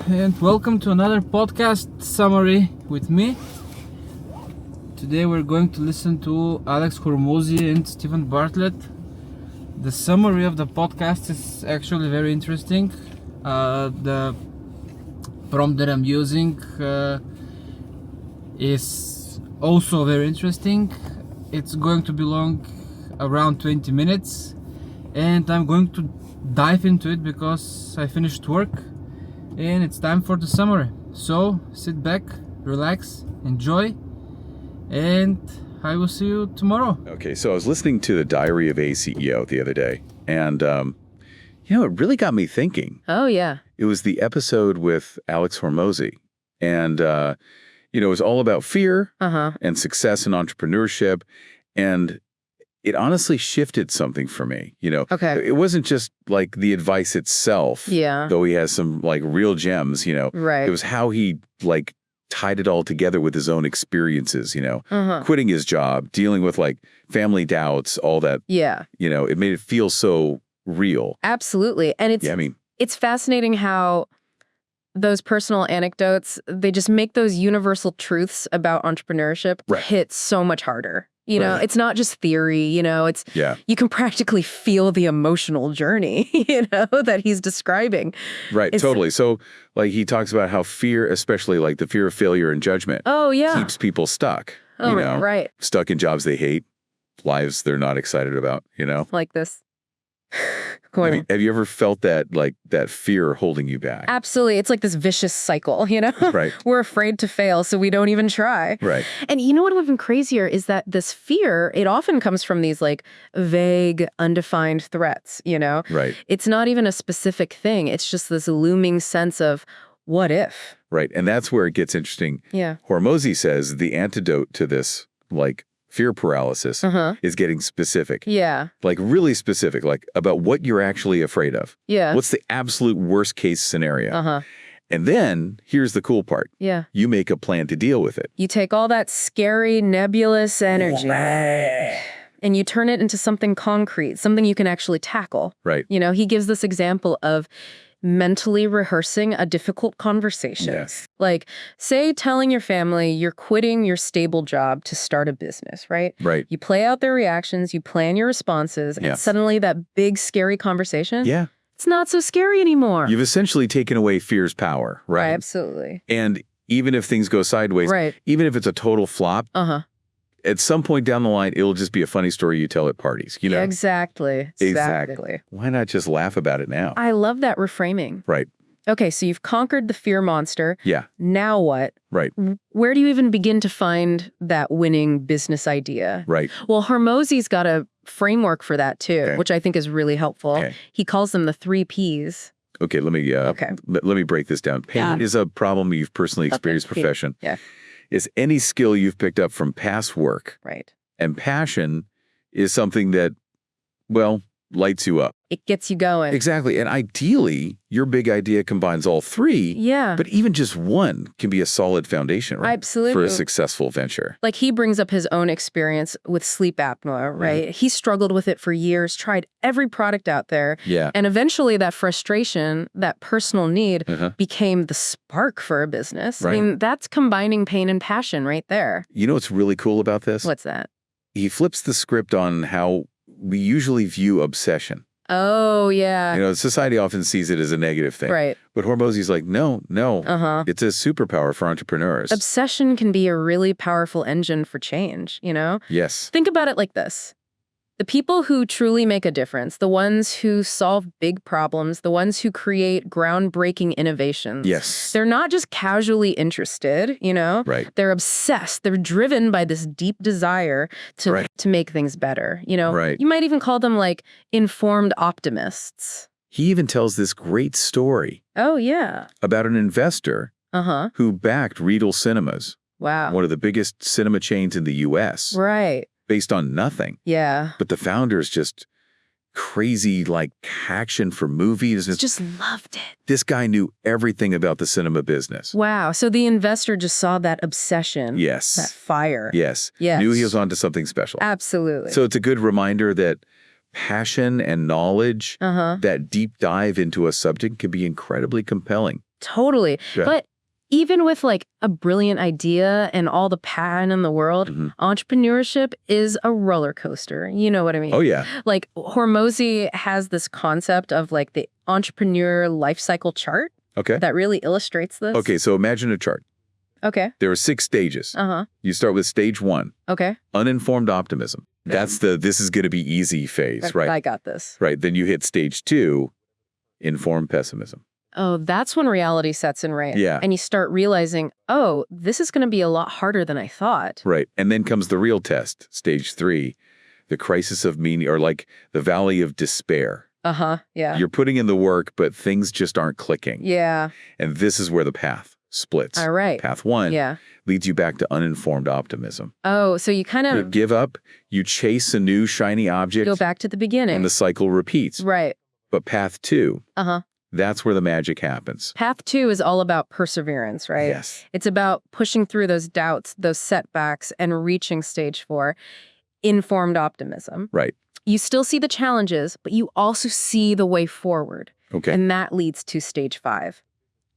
and welcome to another podcast summary with me. Today we're going to listen to Alex Hormozi and Stephen Bartlett. The summary of the podcast is actually very interesting. The prompt that I'm using is also very interesting. It's going to be long, around 20 minutes, and I'm going to dive into it because I finished work and it's time for the summary. So sit back, relax, enjoy, and I will see you tomorrow. Okay, so I was listening to the Diary of a CEO the other day, and it really got me thinking. Oh, yeah. It was the episode with Alex Hormozi, and it was all about fear and success and entrepreneurship, and it honestly shifted something for me. Okay. It wasn't just like the advice itself, though he has some like real gems. Right. It was how he like tied it all together with his own experiences, quitting his job, dealing with like family doubts, all that. Yeah. It made it feel so real. Absolutely. And it's fascinating how those personal anecdotes, they just make those universal truths about entrepreneurship hit so much harder. It's not just theory, you can practically feel the emotional journey, that he's describing. Right, totally. So like he talks about how fear, especially like the fear of failure and judgment, keeps people stuck. Right. Stuck in jobs they hate, lives they're not excited about, Like this. Have you ever felt that, like, that fear holding you back? Absolutely. It's like this vicious cycle, Right. We're afraid to fail, so we don't even try. Right. And you know what even crazier is that this fear, it often comes from these, like, vague, undefined threats, Right. It's not even a specific thing. It's just this looming sense of, what if? Right. And that's where it gets interesting. Yeah. Hormozi says the antidote to this, like, fear paralysis is getting specific. Yeah. Like really specific, like about what you're actually afraid of. Yeah. What's the absolute worst case scenario? And then here's the cool part. Yeah. You make a plan to deal with it. You take all that scary, nebulous energy and you turn it into something concrete, something you can actually tackle. Right. He gives this example of mentally rehearsing a difficult conversation. Yes. Like, say telling your family you're quitting your stable job to start a business, right? Right. You play out their reactions, you plan your responses, and suddenly that big, scary conversation, it's not so scary anymore. You've essentially taken away fear's power, right? Absolutely. And even if things go sideways, even if it's a total flop, at some point down the line, it'll just be a funny story you tell at parties, Yeah, exactly. Why not just laugh about it now? I love that reframing. Right. Okay, so you've conquered the fear monster. Yeah. Now what? Right. Where do you even begin to find that winning business idea? Right. Well, Hormozi's got a framework for that too, which I think is really helpful. He calls them the 3 Ps. Okay, let me break this down. Pain is a problem you've personally experienced, profession. Yeah. Is any skill you've picked up from past work. Right. And passion is something that, well, lights you up. It gets you going. Exactly. And ideally, your big idea combines all 3. Yeah. But even just one can be a solid foundation, right? Absolutely. For a successful venture. Like he brings up his own experience with sleep apnea, right? He struggled with it for years, tried every product out there. Yeah. And eventually that frustration, that personal need became the spark for a business. Right. I mean, that's combining pain and passion right there. You know what's really cool about this? What's that? He flips the script on how we usually view obsession. Oh, yeah. Society often sees it as a negative thing. Right. But Hormozi's like, no. It's a superpower for entrepreneurs. Obsession can be a really powerful engine for change, Yes. Think about it like this. The people who truly make a difference, the ones who solve big problems, the ones who create groundbreaking innovations. Yes. They're not just casually interested, Right. They're obsessed. They're driven by this deep desire to make things better, Right. You might even call them like informed optimists. He even tells this great story. Oh, yeah. About an investor who backed Regal Cinemas. Wow. One of the biggest cinema chains in the U.S. Right. Based on nothing. Yeah. But the founders just crazy, like, passion for movies. Just loved it. This guy knew everything about the cinema business. Wow. So the investor just saw that obsession. Yes. That fire. Yes. Yes. Knew he was onto something special. Absolutely. So it's a good reminder that passion and knowledge, that deep dive into a subject can be incredibly compelling. Totally. Yeah. But even with like a brilliant idea and all the passion in the world, entrepreneurship is a roller coaster. You know what I mean? Oh, yeah. Like Hormozi has this concept of like the entrepreneur lifecycle chart that really illustrates this. Okay, so imagine a chart. Okay. There are 6 stages. You start with stage 1. Okay. Uninformed optimism. That's the this is going to be easy phase, right? I got this. Right. Then you hit stage 2, informed pessimism. Oh, that's when reality sets in, right? Yeah. And you start realizing, oh, this is going to be a lot harder than I thought. Right. And then comes the real test, stage 3, the crisis of meaning, or like the valley of despair. Yeah. You're putting in the work, but things just aren't clicking. Yeah. And this is where the path splits. All right. Path 1 leads you back to uninformed optimism. Oh, so you kind You of give up, you chase a new shiny object, go back to the beginning. and the cycle repeats. Right. But path 2, that's where the magic happens. Path 2 is all about perseverance, right? Yes. It's about pushing through those doubts, those setbacks, and reaching stage 4, informed optimism. Right. You still see the challenges, but you also see the way forward. Okay. And that leads to stage 5,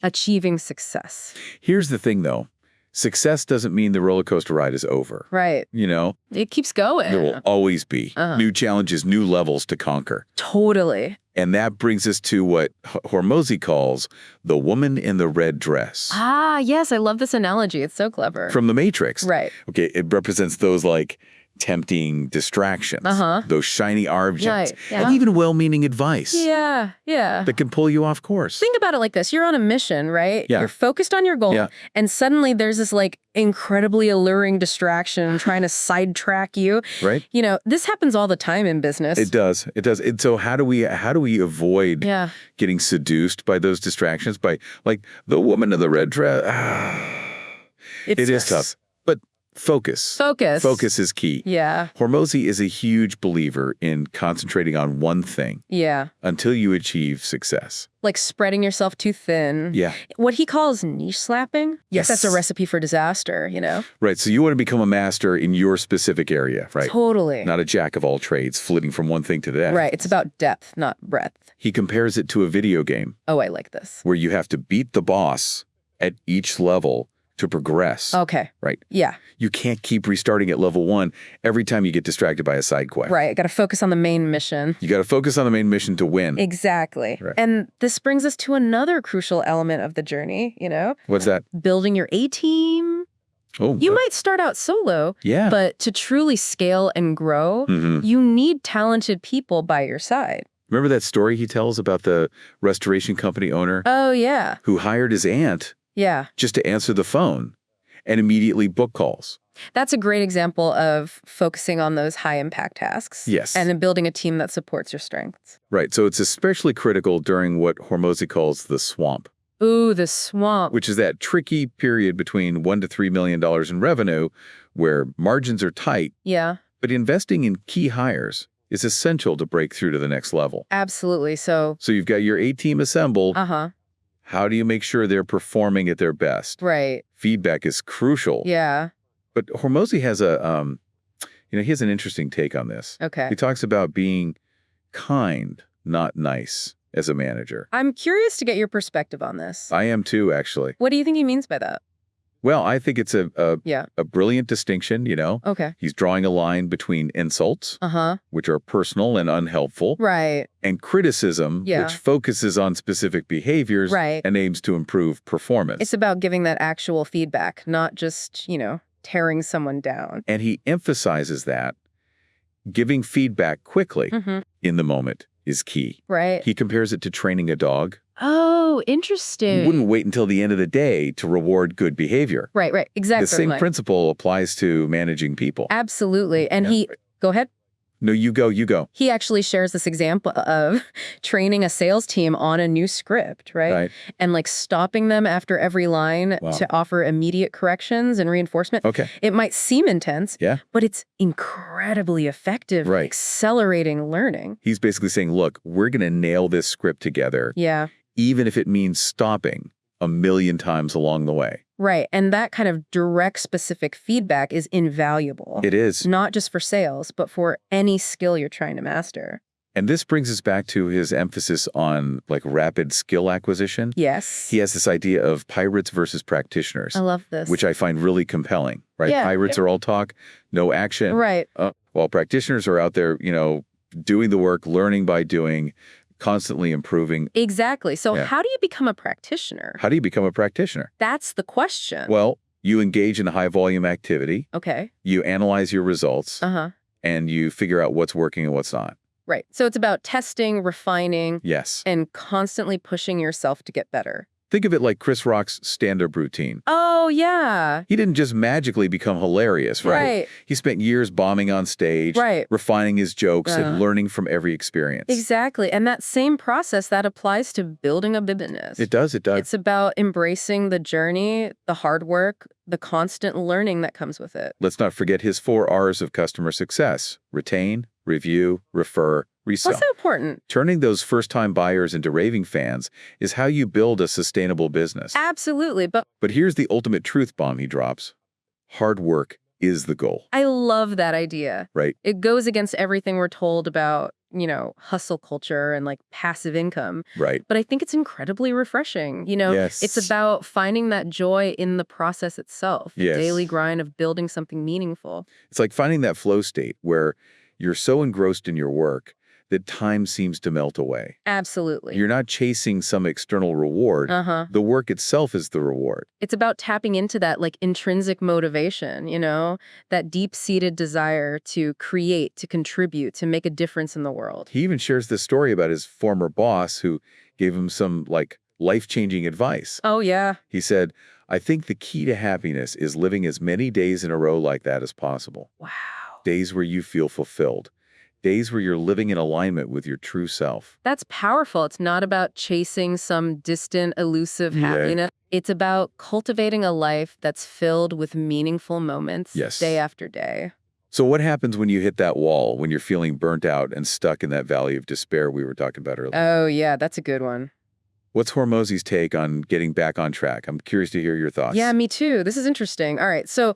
achieving success. Here's the thing, though. Success doesn't mean the roller coaster ride is over. Right. You know? It keeps going. There will always be new challenges, new levels to conquer. Totally. And that brings us to what Hormozi calls the woman in the red dress. Ah, yes. I love this analogy. It's so clever. From The Matrix. Right. Okay, it represents those like tempting distractions, those shiny objects, Right. Yeah. and even well-meaning advice Yeah. Yeah. that can pull you off course. Think about it like this. You're on a mission, right? Yeah. You're focused on your goal. Yeah. And suddenly there's this like incredibly alluring distraction trying to sidetrack you. Right? You know, this happens all the time in business. It does. It does. And so how do we avoid Yeah. getting seduced by those distractions? By like the woman in the red dress. It is tough. But focus. Focus is key. Yeah. Hormozi is a huge believer in concentrating on one thing Yeah. until you achieve success. Like spreading yourself too thin. Yeah. What he calls niche slapping. Yes. That's a recipe for disaster, you know? Right. So you want to become a master in your specific area, right? Totally. Not a jack of all trades, flitting from one thing to the next. Right. It's about depth, not breadth. He compares it to a video game Oh, I like this. where you have to beat the boss at each level to progress. Okay. Right. Yeah. You can't keep restarting at level 1 every time you get distracted by a side quest. Right. I got to focus on the main mission. You got to focus on the main mission to win. Exactly. Right. And this brings us to another crucial element of the journey, you know? What's that? Building your A-team. Oh, You might start out solo, yeah. but to truly scale and grow, you need talented people by your side. Remember that story he tells about the restoration company owner Oh, yeah. who hired his aunt Yeah. just to answer the phone and immediately book calls? That's a great example of focusing on those high impact tasks. Yes. And then building a team that supports your strengths. Right. So it's especially critical during what Hormozi calls the swamp, Ooh, the swamp. which is that tricky period between $1 to $3 million in revenue where margins are tight, Yeah, but investing in key hires is essential to break through to the next level. absolutely. So, So you've got your A team assembled. How do you make sure they're performing at their best? right. Feedback is crucial. Yeah. But Hormozi has he has an interesting take on this. Okay. He talks about being kind, not nice, as a manager. I'm curious to get your perspective on this. I am too, actually. What do you think he means by that? Well, I think it's a brilliant distinction, you know. Okay. He's drawing a line between insults, Uh-huh. which are personal and unhelpful, Right. and criticism, Yeah. which focuses on specific behaviors Right. and aims to improve performance. It's about giving that actual feedback, not just, you know, tearing someone down. And he emphasizes that giving feedback quickly in the moment is key. Right. He compares it to training a dog. Oh, You interesting. wouldn't wait until the end of the day to reward good behavior. Right, right. Exactly. The same principle applies to managing people. Absolutely. And Yeah. go ahead. No, you go. He actually shares this example of training a sales team on a new script, right? Right. And like stopping them after every line Wow. to offer immediate corrections and reinforcement. Okay. It might seem intense, Yeah. but it's incredibly effective, Right. accelerating learning. He's basically saying, look, we're going to nail this script together, Yeah, even if it means stopping a million times along the way. right. And that kind of direct, specific feedback is invaluable. It is. Not just for sales, but for any skill you're trying to master. And this brings us back to his emphasis on like rapid skill acquisition. Yes. He has this idea of pirates versus practitioners. I love this. Which I find really compelling, right? Yeah. Pirates are all talk, no action. Right. While practitioners are out there, doing the work, learning by doing, constantly improving. Exactly. So how do you become a practitioner? How do you become a practitioner? That's the question. Well, you engage in high volume activity. Okay. You analyze your results. And you figure out what's working and what's not. Right. So it's about testing, refining. Yes. And constantly pushing yourself to get better. Think of it like Chris Rock's stand-up routine. Oh, yeah. He didn't just magically become hilarious, right? Right. He spent years bombing on stage, refining his jokes and learning from every experience. Exactly. And that same process, that applies to building a business. It does. It does. It's about embracing the journey, the hard work, the constant learning that comes with it. Let's not forget his 4 R's of customer success: retain, review, refer, resell. What's so important? Turning those first-time buyers into raving fans is how you build a sustainable business. Absolutely. But here's the ultimate truth bomb he drops. Hard work is the goal. I love that idea. Right. It goes against everything we're told about, hustle culture and like passive income. Right. But I think it's incredibly refreshing. Yes. It's about finding that joy in the process itself. Yes. The daily grind of building something meaningful. It's like finding that flow state where you're so engrossed in your work that time seems to melt away. Absolutely. You're not chasing some external reward. The work itself is the reward. It's about tapping into that like intrinsic motivation, that deep-seated desire to create, to contribute, to make a difference in the world. He even shares this story about his former boss who gave him some like life-changing advice. Oh, yeah. He said, "I think the key to happiness is living as many days in a row like that as possible." Wow. Days where you feel fulfilled. Days where you're living in alignment with your true self. That's powerful. It's not about chasing some distant, elusive happiness. It's about cultivating a life that's filled with meaningful moments day after day. So what happens when you hit that wall, when you're feeling burnt out and stuck in that valley of despair we were talking about earlier? Oh, yeah, that's a good one. What's Hormozi's take on getting back on track? I'm curious to hear your thoughts. Yeah, me too. This is interesting. All right, so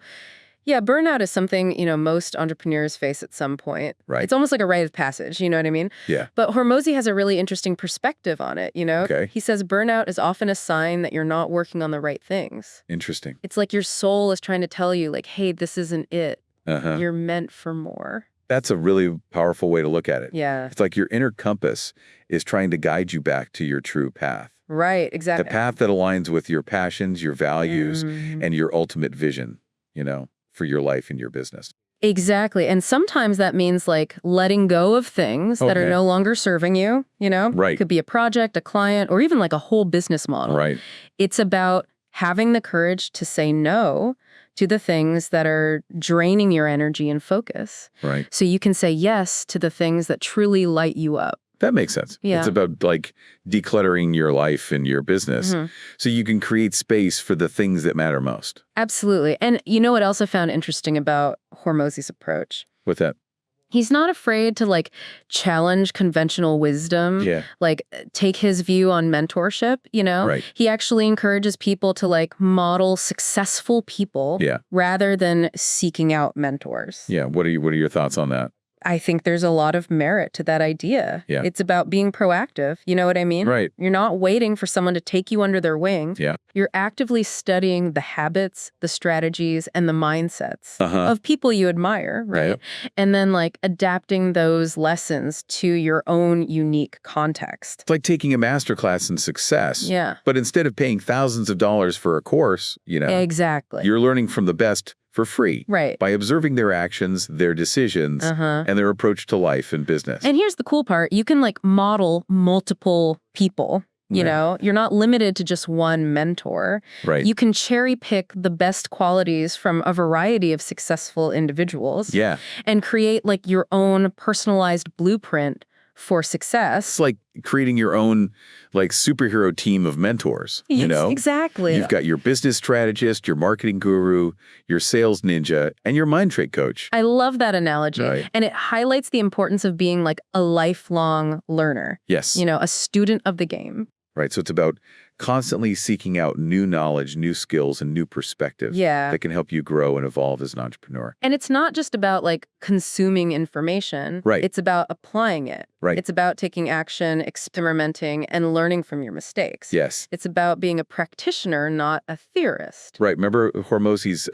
yeah, burnout is something, most entrepreneurs face at some point. Right. It's almost like a rite of passage, you know what I mean? Yeah. But Hormozi has a really interesting perspective on it, Okay. He says burnout is often a sign that you're not working on the right things. Interesting. It's like your soul is trying to tell you, like, hey, this isn't it. You're meant for more. That's a really powerful way to look at it. Yeah. It's like your inner compass is trying to guide you back to your true path. Right, exactly. The path that aligns with your passions, your values, and your ultimate vision, for your life and your business. Exactly. And sometimes that means like letting go of things that are no longer serving you, Right. It could be a project, a client, or even like a whole business model. Right. It's about having the courage to say no to the things that are draining your energy and focus. Right. So you can say yes to the things that truly light you up. That makes sense. Yeah. It's about like decluttering your life and your business so you can create space for the things that matter most. Absolutely. And you know what else I found interesting about Hormozi's approach? What's that? He's not afraid to like challenge conventional wisdom, like take his view on mentorship, Right. He actually encourages people to like model successful people rather than seeking out mentors. Yeah. What are your thoughts on that? I think there's a lot of merit to that idea. Yeah. It's about being proactive. You know what I mean? Right. You're not waiting for someone to take you under their wing. Yeah. You're actively studying the habits, the strategies, and the mindsets of people you admire, right? Yeah. And then like adapting those lessons to your own unique context. It's like taking a masterclass in success. Yeah. But instead of paying thousands of dollars for a course, Exactly. you're learning from the best for free. Right. By observing their actions, their decisions, and their approach to life and business. And here's the cool part. You can like model multiple people. You're not limited to just one mentor. Right. You can cherry pick the best qualities from a variety of successful individuals. Yeah. And create like your own personalized blueprint for success. It's like creating your own like superhero team of mentors, Exactly. You've got your business strategist, your marketing guru, your sales ninja, and your mind trick coach. I love that analogy. Right. And it highlights the importance of being like a lifelong learner. Yes. A student of the game. Right. So it's about constantly seeking out new knowledge, new skills, and new perspectives that can help you grow and evolve as an entrepreneur. And it's not just about like consuming information. Right. It's about applying it. Right. It's about taking action, experimenting, and learning from your mistakes. Yes. It's about being a practitioner, not a theorist. Right. Remember Hormozi's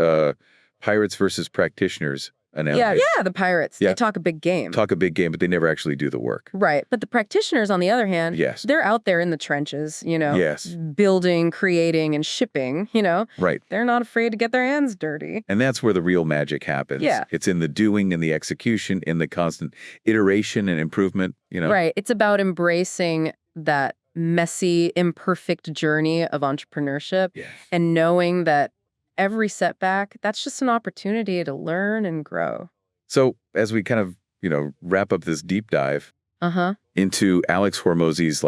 pirates versus practitioners analogy? Yeah, the pirates. They talk a big game. Talk a big game, but they never actually do the work. Right. But the practitioners, on the other hand, they're out there in the trenches, building, creating, and shipping, Right. They're not afraid to get their hands dirty. And that's where the real magic happens. Yeah. It's in the doing and the execution, in the constant iteration and improvement, Right. It's about embracing that messy, imperfect journey of entrepreneurship and knowing that every setback, that's just an opportunity to learn and grow. So as we kind of, wrap up this deep dive into Alex Hormozi's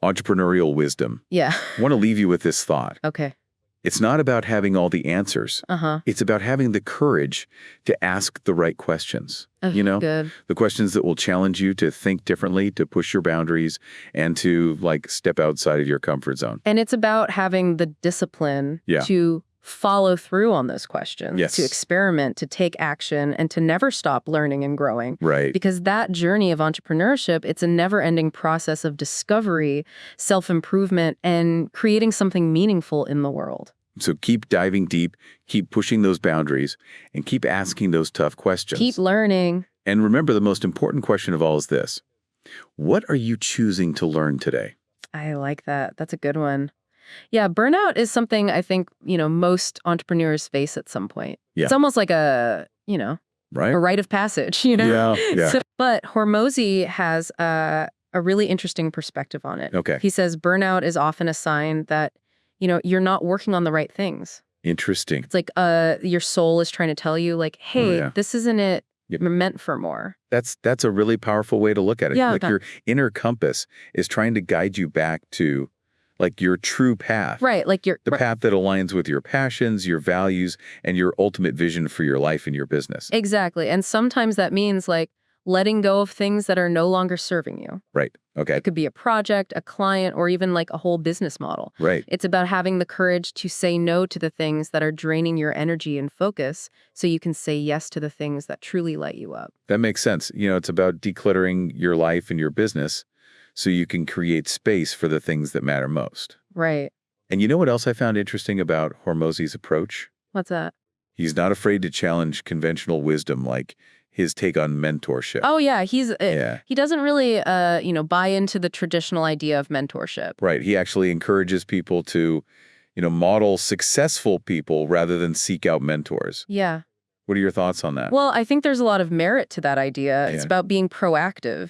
entrepreneurial wisdom. Yeah. I want to leave you with this thought. Okay. It's not about having all the answers. It's about having the courage to ask the right questions. Good. The questions that will challenge you to think differently, to push your boundaries, and to step outside of your comfort zone. And it's about having the discipline to follow through on those questions, to experiment, to take action, and to never stop learning and growing. Right. Because that journey of entrepreneurship, it's a never-ending process of discovery, self-improvement, and creating something meaningful in the world. So keep diving deep, keep pushing those boundaries, and keep asking those tough questions. Keep learning. And remember, the most important question of all is this: what are you choosing to learn today? I like that. That's a good one. Yeah, burnout is something I think, most entrepreneurs face at some point. Yeah. It's almost like a rite of passage, Yeah. But Hormozi has a really interesting perspective on it. Okay. He says burnout is often a sign that, you're not working on the right things. Interesting. It's like your soul is trying to tell you hey, this isn't it. You're meant for more. That's a really powerful way to look at it. Yeah, your inner compass is trying to guide you back to your true path. Right. The path that aligns with your passions, your values, and your ultimate vision for your life and your business. Exactly. And sometimes that means letting go of things that are no longer serving you. Right. Okay. It could be a project, a client, or even a whole business model. Right. It's about having the courage to say no to the things that are draining your energy and focus so you can say yes to the things that truly light you up. That makes sense. It's about decluttering your life and your business so you can create space for the things that matter most. Right. And you know what else I found interesting about Hormozi's approach? What's that? He's not afraid to challenge conventional wisdom, like his take on mentorship. Oh, yeah. He doesn't really, buy into the traditional idea of mentorship. Right. He actually encourages people to, model successful people rather than seek out mentors. Yeah. What are your thoughts on that? Well, I think there's a lot of merit to that idea. It's about being proactive,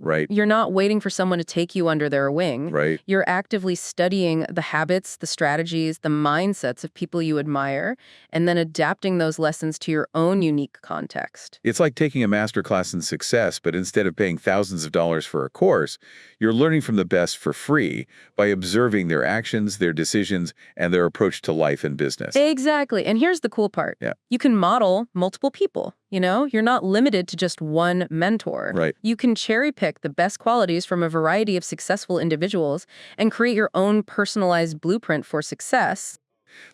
Right. You're not waiting for someone to take you under their wing. Right. You're actively studying the habits, the strategies, the mindsets of people you admire, and then adapting those lessons to your own unique context. It's like taking a master class in success, but instead of paying thousands of dollars for a course, you're learning from the best for free by observing their actions, their decisions, and their approach to life and business. Exactly. And here's the cool part. Yeah. You can model multiple people. You're not limited to just one mentor. Right. You can cherry pick the best qualities from a variety of successful individuals and create your own personalized blueprint for success.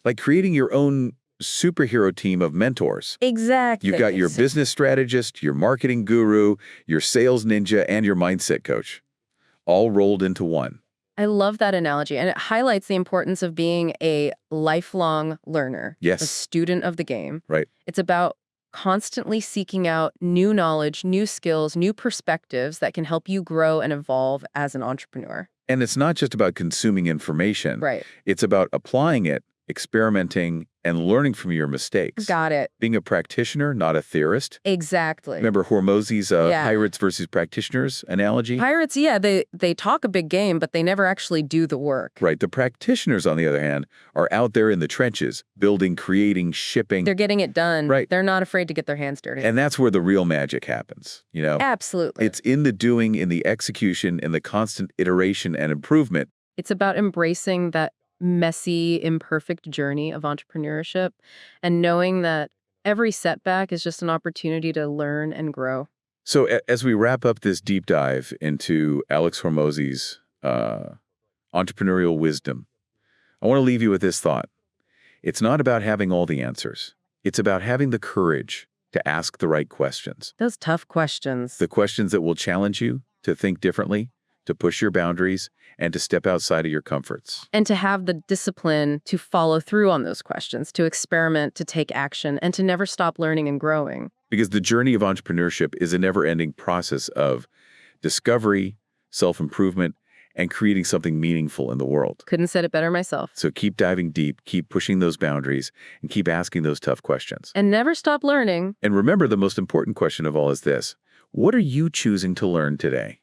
Like creating your own superhero team of mentors. Exactly. You've got your business strategist, your marketing guru, your sales ninja, and your mindset coach, all rolled into one. I love that analogy, and it highlights the importance of being a lifelong learner. Yes. A student of the game. Right. It's about constantly seeking out new knowledge, new skills, new perspectives that can help you grow and evolve as an entrepreneur. And it's not just about consuming information. Right. It's about applying it, experimenting, and learning from your mistakes. Got it. Being a practitioner, not a theorist. Exactly. Remember Hormozi's pirates versus practitioners analogy? Pirates, yeah, they talk a big game, but they never actually do the work. Right. The practitioners, on the other hand, are out there in the trenches, building, creating, shipping. They're getting it done. Right. They're not afraid to get their hands dirty. And that's where the real magic happens, Absolutely. It's in the doing, in the execution, in the constant iteration and improvement. It's about embracing that messy, imperfect journey of entrepreneurship and knowing that every setback is just an opportunity to learn and grow. So as we wrap up this deep dive into Alex Hormozi's entrepreneurial wisdom. I want to leave you with this thought. It's not about having all the answers. It's about having the courage to ask the right questions. Those tough questions. The questions that will challenge you to think differently, to push your boundaries, and to step outside of your comforts. And to have the discipline to follow through on those questions, to experiment, to take action, and to never stop learning and growing. Because the journey of entrepreneurship is a never-ending process of discovery, self-improvement, and creating something meaningful in the world. Couldn't said it better myself. So keep diving deep, keep pushing those boundaries, and keep asking those tough questions. And never stop learning. And remember, the most important question of all is this: what are you choosing to learn today?